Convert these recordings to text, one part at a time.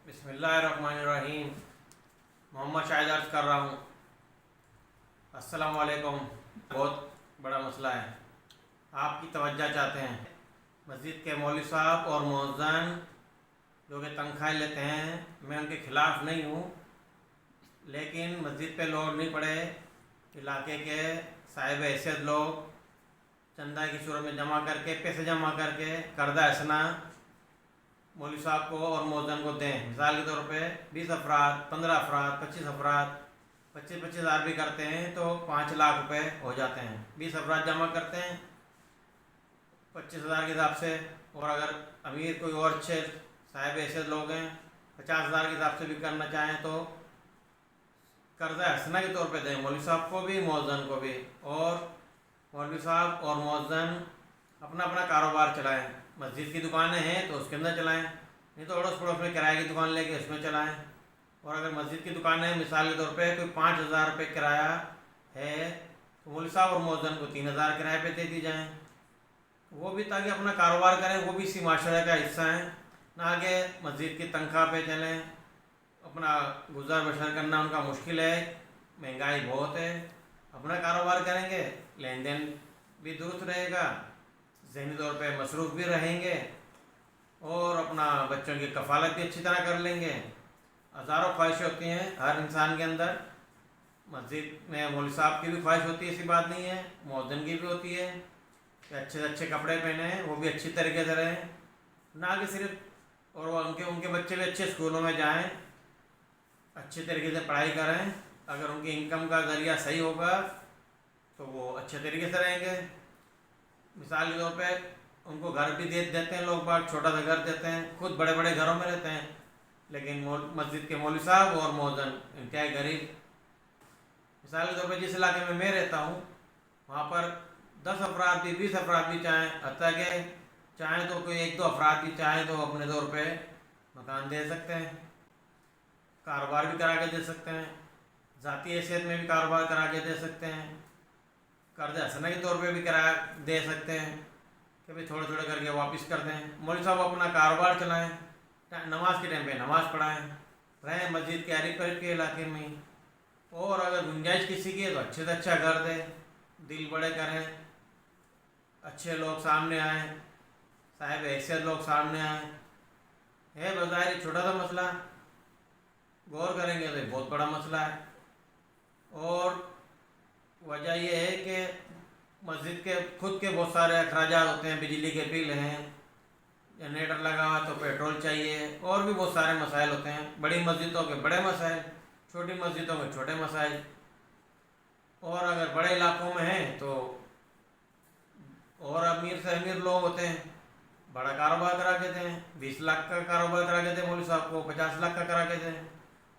بسم اللہ الرحمن الرحیم۔ محمد شاہد عرض کر رہا ہوں۔ السلام علیکم۔ بہت بڑا مسئلہ ہے، آپ کی توجہ چاہتے ہیں۔ مسجد کے مولوی صاحب اور مؤذن جو کہ تنخواہیں لیتے ہیں، میں ان کے خلاف نہیں ہوں، لیکن مسجد پہ لوڈ نہیں پڑے۔ علاقے کے صاحب حیثیت لوگ چندہ کی صورت میں جمع کر کے، پیسے جمع کر کے قرضہ حسنہ مولوی صاحب کو اور مؤذن کو دیں۔ مثال کے طور پہ 20 افراد، 15 افراد، 25 افراد 25 ہزار بھی کرتے ہیں تو 5 لاکھ روپے ہو جاتے ہیں۔ 20 افراد جمع کرتے ہیں 25,000 کے حساب سے، اور اگر امیر کوئی اور اچھے صاحب حیثیت لوگ ہیں 50,000 کے حساب سے بھی کرنا چاہیں تو قرضہ حسنہ کے طور پہ دیں، مولوی صاحب کو بھی مؤذن کو بھی۔ اور مولوی صاحب اور مؤذن اپنا اپنا کاروبار چلائیں۔ مسجد کی دکانیں ہیں تو اس کے اندر چلائیں، نہیں تو اڑوس پڑوس میں کرائے کی دکان لے کے اس میں چلائیں۔ اور اگر مسجد کی دکانیں مثال کے طور پہ کوئی 5,000 روپے کرایہ ہے تو مولوی صاحب اور مؤذن کو 3,000 کرائے پہ دے دی جائیں، وہ بھی تاکہ اپنا کاروبار کریں، وہ بھی اسی معاشرے کا حصہ ہیں، نہ کہ مسجد کی تنخواہ پہ چلیں۔ اپنا گزر بسر کرنا ان کا مشکل ہے، مہنگائی بہت ہے۔ اپنا کاروبار کریں گے، لین دین بھی درست رہے گا، ذہنی طور پہ مصروف بھی رہیں گے، اور اپنا بچوں کی کفالت بھی اچھی طرح کر لیں گے۔ ہزاروں خواہشیں ہوتی ہیں ہر انسان کے اندر، مسجد میں مولوی صاحب کی بھی خواہش ہوتی ہے، ایسی بات نہیں ہے، مؤذن کی بھی ہوتی ہے کہ اچھے سے اچھے کپڑے پہنیں، وہ بھی اچھی طریقے سے رہیں، نہ کہ صرف، اور ان کے بچے بھی اچھے اسکولوں میں جائیں، اچھے طریقے سے پڑھائی کریں۔ اگر ان کی انکم کا ذریعہ صحیح ہوگا تو وہ اچھے طریقے سے رہیں گے۔ مثال کے طور پہ ان کو گھر بھی دیتے ہیں لوگ باگ، چھوٹا سا گھر دیتے ہیں، خود بڑے بڑے گھروں میں رہتے ہیں، لیکن مسجد کے مولوی صاحب اور مؤذن انتہائی غریب۔ مثال کے طور پہ جس علاقے میں رہتا ہوں وہاں پر 10 افراد بھی، 20 افراد بھی چاہیں، حتیٰ کہ چاہیں تو کوئی 1-2 افراد بھی چاہیں تو اپنے طور پہ مکان دے سکتے ہیں، کاروبار بھی کرا کے دے سکتے ہیں، ذاتی حیثیت میں بھی کاروبار کرا کے دے سکتے ہیں، قرض حسنہ کے طور پہ بھی کرا دے سکتے ہیں کہ بھائی تھوڑے تھوڑے کر کے واپس کر دیں۔ مولوی صاحب اپنا کاروبار چلائیں، نماز کے ٹائم پہ نماز پڑھائیں، رہیں مسجد کے ارد گرد کے علاقے میں ہی، اور اگر گنجائش کسی کی ہے تو اچھے سے اچھا گھر دیں، دل بڑے کریں، اچھے لوگ سامنے آئیں، صاحب حیثیت لوگ سامنے آئیں۔ ہے بظاہر چھوٹا سا مسئلہ، غور کریں گے تو یہ بہت بڑا مسئلہ ہے۔ اور وجہ یہ ہے کہ مسجد کے خود کے بہت سارے اخراجات ہوتے ہیں، بجلی کے بل ہیں، جنریٹر لگا ہوا تو پیٹرول چاہیے، اور بھی بہت سارے مسائل ہوتے ہیں۔ بڑی مسجدوں کے بڑے مسائل، چھوٹی مسجدوں کے چھوٹے مسائل، اور اگر بڑے علاقوں میں ہیں تو اور امیر سے امیر لوگ ہوتے ہیں، بڑا کاروبار کرا کے دیں، 20 لاکھ کا کاروبار کرا کے دیں مولوی صاحب کو، 50 لاکھ کا کرا کے دیں،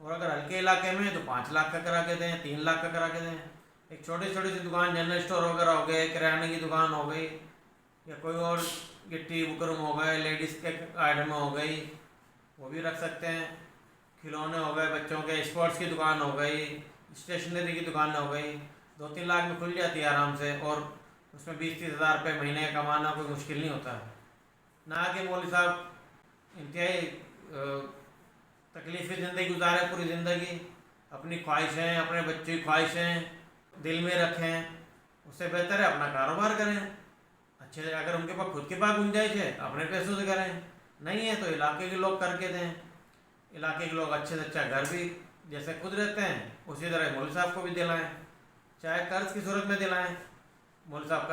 اور اگر ہلکے علاقے میں تو 5 لاکھ کا کرا کے دیں، 3 لاکھ کا کرا کے دیں۔ ایک چھوٹی چھوٹی سی دکان، جنرل اسٹور وغیرہ ہو گئے، کرانے کی دکان ہو گئی، یا کوئی اور گٹی بکرم ہو گئے، لیڈیز کے آئٹم ہو گئی، وہ بھی رکھ سکتے ہیں۔ کھلونے ہو گئے بچوں کے، اسپورٹس کی دکان ہو گئی، اسٹیشنری کی دکان ہو گئی، 2-3 لاکھ میں کھل جاتی ہے آرام سے، اور اس میں 20-30 ہزار روپے مہینے کا کمانا کوئی مشکل نہیں ہوتا ہے۔ نہ کہ مولوی صاحب انتہائی تکلیفی زندگی گزارے پوری زندگی، اپنی خواہشیں، اپنے بچوں کی خواہشیں دل میں رکھیں۔ اس سے بہتر ہے اپنا کاروبار کریں، اچھے، اگر ان کے پاس خود کے پاس گنجائش ہے اپنے پیسوں سے کریں، نہیں ہے تو علاقے کے لوگ کر کے دیں۔ علاقے کے لوگ اچھے سے اچھا گھر بھی جیسے خود رہتے ہیں اسی طرح مولوی صاحب کو بھی دلائیں، چاہے قرض کی صورت میں دلائیں۔ مولوی صاحب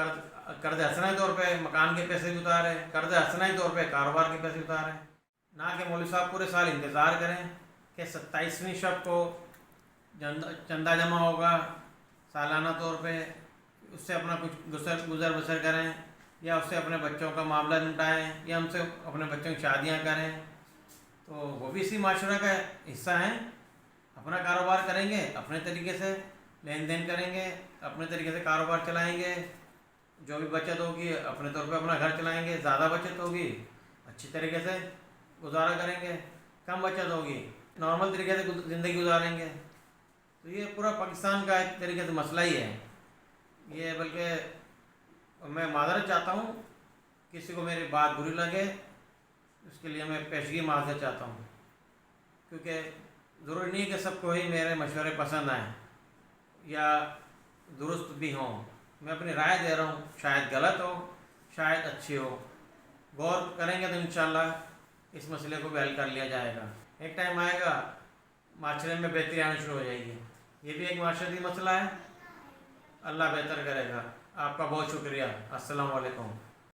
قرض حسنہ کے طور پہ مکان کے پیسے بھی اتاریں، قرض حسنہ کے طور پہ کاروبار کے پیسے اتاریں، نہ کہ مولوی صاحب پورے سال انتظار کریں کہ 27ویں شب کو چندہ جمع ہوگا سالانہ طور پہ، اس سے اپنا کچھ گزر بسر کریں، یا اس سے اپنے بچوں کا معاملہ نمٹائیں، یا ہم سے اپنے بچوں کی شادیاں کریں، تو وہ بھی اسی معاشرہ کا حصہ ہیں۔ اپنا کاروبار کریں گے، اپنے طریقے سے لین دین کریں گے، اپنے طریقے سے کاروبار چلائیں گے، جو بھی بچت ہوگی اپنے طور پہ اپنا گھر چلائیں گے، زیادہ بچت ہوگی اچھی طریقے سے گزارا کریں گے، کم بچت ہوگی نارمل طریقے سے زندگی گزاریں گے۔ تو یہ پورا پاکستان کا ایک طریقے سے مسئلہ ہی ہے یہ، بلکہ میں معذرت چاہتا ہوں، کسی کو میری بات بری لگے اس کے لیے میں پیشگی معذرت چاہتا ہوں۔ کیونکہ ضروری نہیں کہ سب کو ہی میرے مشورے پسند آئیں یا درست بھی ہوں. میں اپنی رائے دے رہا ہوں، شاید غلط ہو شاید اچھی ہو. غور کریں گے تو انشاءاللہ اس مسئلے کو بھی حل کر لیا جائے گا. ایک ٹائم آئے گا معاشرے میں بہتری آنا شروع ہو جائے گی. یہ بھی ایک معاشرتی مسئلہ ہے. اللہ بہتر کرے گا. آپ کا بہت شکریہ. السلام علیکم.